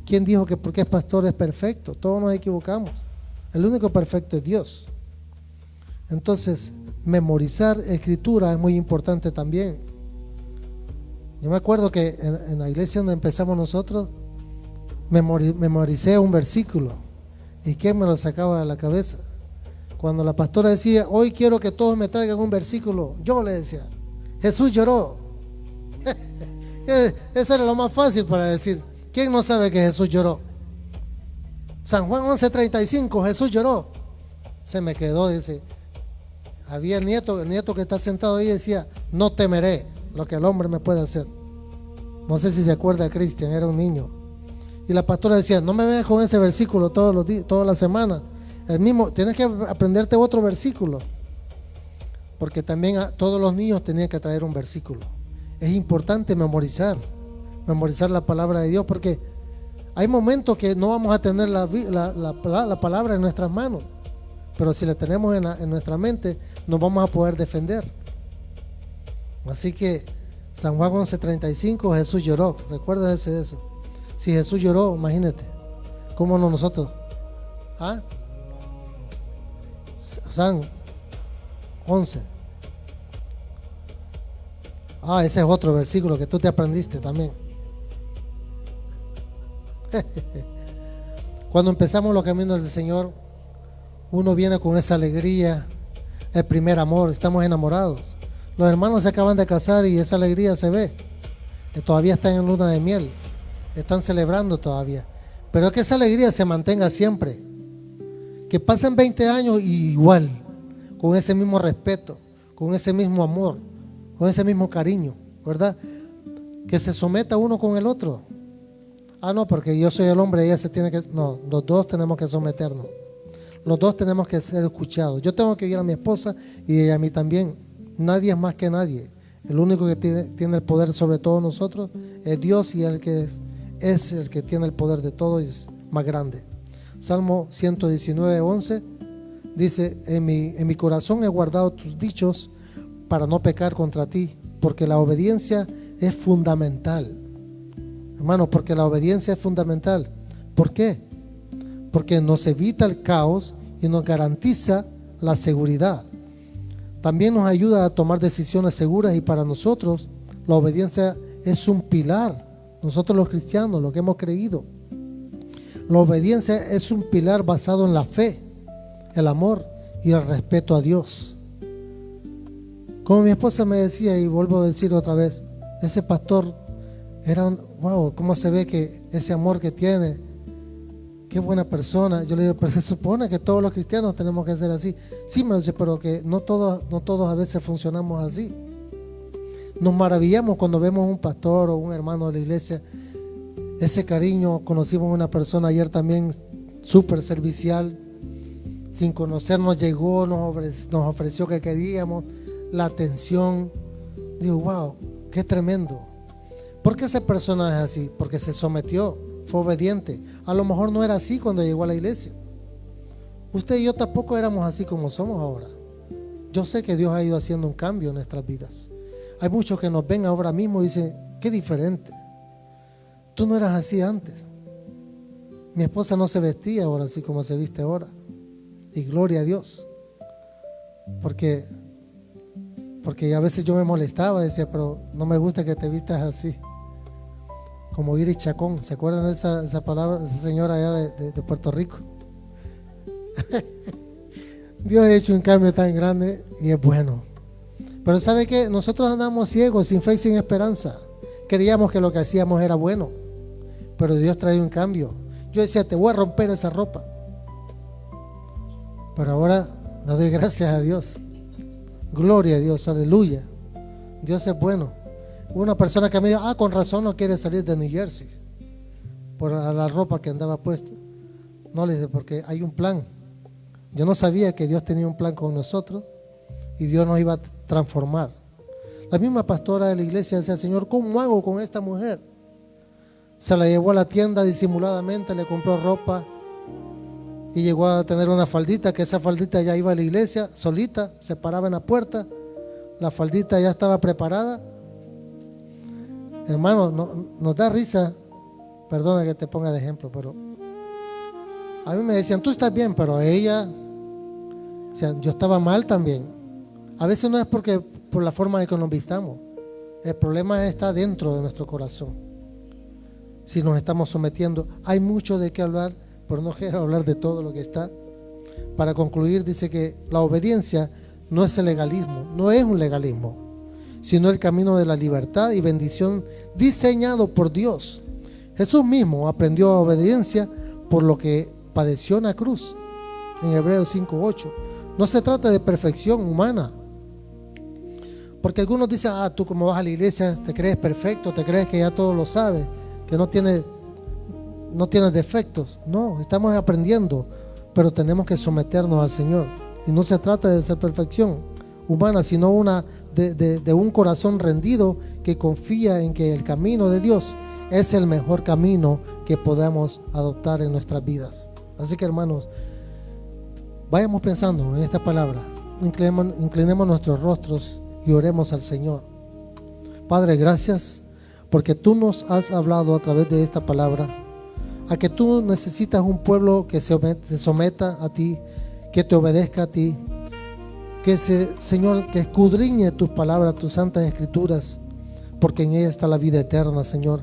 ¿Quién dijo que porque es pastor es perfecto? Todos nos equivocamos. El único perfecto es Dios. Entonces, memorizar escritura es muy importante también. Yo me acuerdo que en la iglesia donde empezamos nosotros, memoricé un versículo y que me lo sacaba de la cabeza. Cuando la pastora decía, hoy quiero que todos me traigan un versículo, yo le decía, Jesús lloró. Eso era lo más fácil para decir. ¿Quién no sabe que Jesús lloró? San Juan 11:35, Jesús lloró. Se me quedó, dice. Había el nieto que está sentado ahí, decía, no temeré lo que el hombre me puede hacer. No sé si se acuerda, Cristian, era un niño. Y la pastora decía, no me veas con ese versículo todos los días, toda la semana. El mismo, tienes que aprenderte otro versículo. Porque también todos los niños tenían que traer un versículo. Es importante memorizar la palabra de Dios, porque hay momentos que no vamos a tener la palabra en nuestras manos, pero si la tenemos en nuestra mente, nos vamos a poder defender. Así que San Juan 11:35, Jesús lloró. Recuérdese de eso. Si Jesús lloró, imagínate, ¿cómo no nosotros? San 11. Ese es otro versículo que tú te aprendiste también. Cuando empezamos los caminos del Señor, uno viene con esa alegría, el primer amor, estamos enamorados. Los hermanos se acaban de casar y esa alegría se ve, que todavía están en luna de miel, están celebrando todavía. Pero es que esa alegría se mantenga siempre, que pasen 20 años y igual, con ese mismo respeto, con ese mismo amor, con ese mismo cariño, ¿verdad? Que se someta uno con el otro. No, porque yo soy el hombre y ella se tiene que... No, los dos tenemos que someternos. Los dos tenemos que ser escuchados. Yo tengo que oír a mi esposa y ella a mí también. Nadie es más que nadie. El único que tiene el poder sobre todos nosotros es Dios, y el que es el que tiene el poder de todo y es más grande. Salmo 119:11 dice, en mi corazón he guardado tus dichos para no pecar contra ti, porque la obediencia es fundamental. Hermano, porque la obediencia es fundamental. ¿Por qué? Porque nos evita el caos y nos garantiza la seguridad. También nos ayuda a tomar decisiones seguras, y para nosotros la obediencia es un pilar. Nosotros los cristianos, los que hemos creído. La obediencia es un pilar basado en la fe, el amor y el respeto a Dios. Como mi esposa me decía, y vuelvo a decir otra vez, ese pastor era wow, cómo se ve que ese amor que tiene, qué buena persona. Yo le digo, pero se supone que todos los cristianos tenemos que ser así. Sí, me dice, pero que no todos a veces funcionamos así. Nos maravillamos cuando vemos un pastor o un hermano de la iglesia, ese cariño. Conocimos una persona ayer también súper servicial, sin conocernos llegó, nos ofreció que queríamos, la atención. Digo, wow, qué tremendo. ¿Por qué ese personaje es así? Porque se sometió, fue obediente. A lo mejor no era así cuando llegó a la iglesia. Usted y yo tampoco éramos así como somos ahora. Yo sé que Dios ha ido haciendo un cambio en nuestras vidas. Hay muchos que nos ven ahora mismo y dicen, qué diferente. Tú no eras así antes. Mi esposa no se vestía ahora así como se viste ahora. Y gloria a Dios. Porque a veces yo me molestaba, decía, pero no me gusta que te vistas así. Como Iris Chacón, ¿se acuerdan de esa palabra, esa señora allá de Puerto Rico? Dios ha hecho un cambio tan grande y es bueno. Pero ¿sabe qué? Nosotros andamos ciegos, sin fe y sin esperanza. Creíamos que lo que hacíamos era bueno, pero Dios trae un cambio. Yo decía, te voy a romper esa ropa. Pero ahora le doy gracias a Dios. Gloria a Dios, aleluya. Dios es bueno. Hubo una persona que me dijo, con razón no quiere salir de New Jersey por la ropa que andaba puesta. No, le dije, porque hay un plan. Yo no sabía que Dios tenía un plan con nosotros y Dios nos iba a transformar. La misma pastora de la iglesia decía, Señor, ¿cómo hago con esta mujer? Se la llevó a la tienda disimuladamente, le compró ropa y llegó a tener una faldita, que esa faldita ya iba a la iglesia solita, se paraba en la puerta, la faldita ya estaba preparada. Hermano, nos da risa, perdona que te ponga de ejemplo, pero a mí me decían, tú estás bien, pero ella, o sea, yo estaba mal también. A veces no es por la forma en que nos vistamos, el problema está dentro de nuestro corazón. Si nos estamos sometiendo, hay mucho de qué hablar, pero no quiero hablar de todo lo que está. Para concluir, dice que la obediencia no es el legalismo, no es un legalismo, sino el camino de la libertad y bendición diseñado por Dios. Jesús mismo aprendió obediencia por lo que padeció en la cruz, en Hebreos 5:8. No se trata de perfección humana, porque algunos dicen, tú como vas a la iglesia te crees perfecto, te crees que ya todo lo sabes, que no tienes defectos. No, estamos aprendiendo, pero tenemos que someternos al Señor. Y no se trata de ser perfección humana, sino de un corazón rendido que confía en que el camino de Dios es el mejor camino que podamos adoptar en nuestras vidas. Así que, hermanos, vayamos pensando en esta palabra, inclinemos nuestros rostros y oremos al Señor. Padre, gracias porque tú nos has hablado a través de esta palabra, a que tú necesitas un pueblo que se someta a ti, que te obedezca a ti, Señor, que escudriñe tus palabras, tus santas escrituras, porque en ellas está la vida eterna, Señor.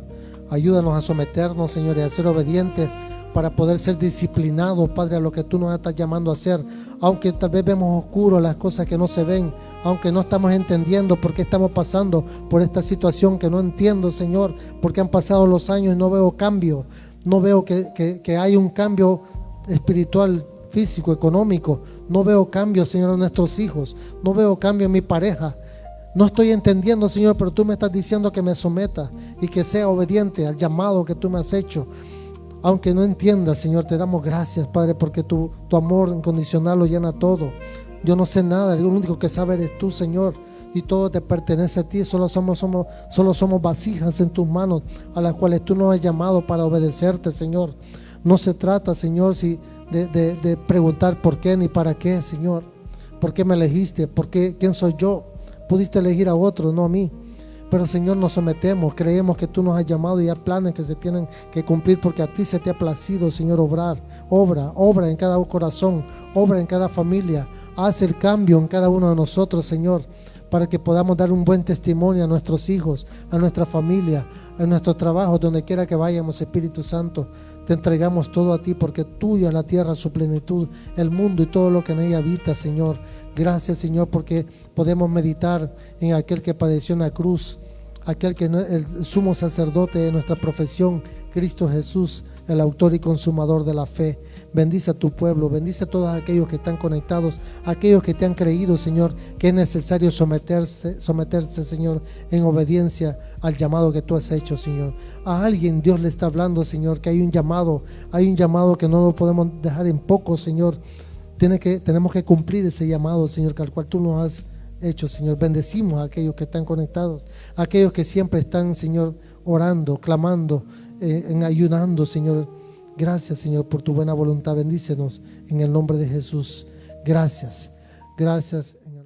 Ayúdanos a someternos, Señor, y a ser obedientes para poder ser disciplinados, Padre, a lo que tú nos estás llamando a hacer. Aunque tal vez vemos oscuro las cosas que no se ven, aunque no estamos entendiendo por qué estamos pasando por esta situación que no entiendo, Señor, porque han pasado los años y no veo cambio, no veo que hay un cambio espiritual, físico, económico, no veo cambio, Señor, en nuestros hijos, no veo cambio en mi pareja. No estoy entendiendo, Señor, pero tú me estás diciendo que me someta y que sea obediente al llamado que tú me has hecho. Aunque no entienda, Señor, te damos gracias, Padre, porque tu amor incondicional lo llena todo. Yo no sé nada, lo único que sabe eres tú, Señor, y todo te pertenece a ti. Solo somos vasijas en tus manos, a las cuales tú nos has llamado para obedecerte, Señor. No se trata, Señor, de preguntar por qué ni para qué, Señor. ¿Por qué me elegiste? ¿Por qué? ¿Quién soy yo? Pudiste elegir a otro, no a mí. Pero, Señor, nos sometemos, creemos que tú nos has llamado y hay planes que se tienen que cumplir, porque a ti se te ha placido, Señor, obrar. Obra en cada corazón, obra en cada familia. Haz el cambio en cada uno de nosotros, Señor, para que podamos dar un buen testimonio a nuestros hijos, a nuestra familia, a nuestros trabajos, donde quiera que vayamos, Espíritu Santo. Te entregamos todo a ti, porque tuya es la tierra, su plenitud, el mundo y todo lo que en ella habita, Señor. Gracias, Señor, porque podemos meditar en aquel que padeció en la cruz, aquel que es el sumo sacerdote de nuestra profesión, Cristo Jesús, el autor y consumador de la fe. Bendice a tu pueblo, bendice a todos aquellos que están conectados, aquellos que te han creído, Señor, que es necesario someterse, Señor, en obediencia al llamado que tú has hecho, Señor. A alguien Dios le está hablando, Señor, que hay un llamado que no lo podemos dejar en poco, Señor. Tenemos que cumplir ese llamado, Señor, al cual tú nos has hecho, Señor. Bendecimos a aquellos que están conectados, a aquellos que siempre están, Señor, orando, clamando, ayunando, Señor. Gracias, Señor, por tu buena voluntad. Bendícenos en el nombre de Jesús. Gracias, gracias.